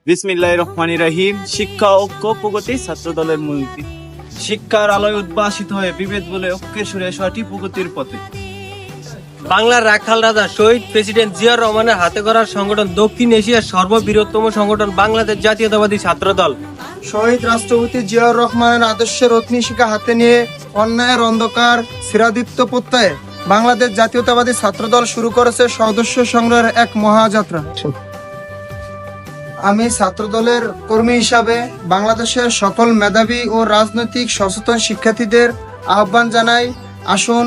বিসমিল্লাহির রহমানির রহিম। শিক্ষা, ঐক্য, প্রগতি ছাত্র দলের মূলনীতি। শিক্ষার আলোয় উদ্ভাসিত হয়ে বিভেদ বলে ঐক্যের সুরে সঠিক প্রগতির পথে। বাংলার রাখাল রাজা শহীদ প্রেসিডেন্ট জিয়াউর রহমানের হাতে গড়া সংগঠন দক্ষিণ এশিয়ার সর্ববৃহত্তম সংগঠন বাংলাদেশ জাতীয়তাবাদী ছাত্র দল। শহীদ রাষ্ট্রপতি জিয়াউর রহমানের আদর্শের অগ্নিশিখা হাতে নিয়ে অন্যায়ের অন্ধকার চিরাদিত্য প্রত্যয়ে বাংলাদেশ জাতীয়তাবাদী ছাত্রদল শুরু করেছে সদস্য সংগ্রহের এক মহাযাত্রা। আমি ছাত্রদলের কর্মী হিসাবে বাংলাদেশের সকল মেধাবী ও রাজনৈতিক সচেতন শিক্ষার্থীদের আহ্বান জানাই, আসুন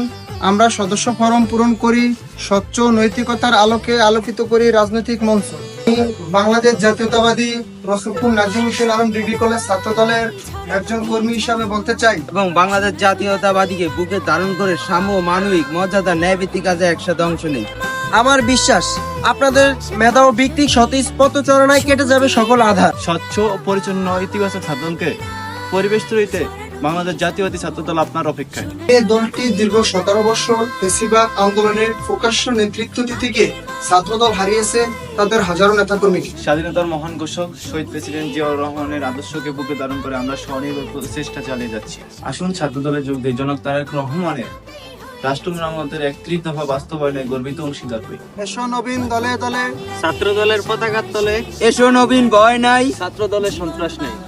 আমরা সদস্য ফরম পূরণ করি, স্বচ্ছ নৈতিকতার আলোকে আলোকিত করি রাজনৈতিক মঞ্চ। আমি বাংলাদেশ জাতীয়তাবাদী রসুলপুর নাজিমুদ্দিন আলম ডিগ্রি কলেজ ছাত্রদলের একজন কর্মী হিসাবে বলতে চাই, এবং বাংলাদেশ জাতীয়তাবাদীকে বুকে ধারণ করে সাম্য, মানবিক, মর্যাদা, ন্যায়ভিত্তিক কাজে একসাথে অংশ নেই। আমার বিশ্বাস আপনাদের মেধা ও ভিত্তিক সতীশ পথচরণায় কেটে যাবে সকল আধার। স্বচ্ছ ও পরিচ্ছন্ন ইতিবাচক ছাত্রদলকে পরিবেশ তৈরিতে বাংলাদেশ জাতীয়তাবাদী ছাত্রদল আপনার অপেক্ষায়। এই দলটি দীর্ঘ 17 বছর ফেসিবাদ আন্দোলনের প্রকাশ্য নেতৃত্ব দিতে গিয়ে ছাত্রদল হারিয়েছে তাদের হাজারো নেতাকর্মীকে। স্বাধীনতার মহান ঘোষক শহীদ প্রেসিডেন্ট জিয়াউর রহমানের আদর্শকে বুকে ধারণ করে আমরা স্বনির্ভর চেষ্টা চালিয়ে যাচ্ছি। আসুন ছাত্রদলে যোগ দিয়ে জনক তারেক রহমানের রাষ্ট্র মেরামতের 31 দফা বাস্তবায়নে গর্বিত অংশীদার হই। এসো নবীন দলে দলে, ছাত্র দলের পতাকার তলে এসো নবীন, ভয় নাই। ছাত্র দলের সন্ত্রাস নেই।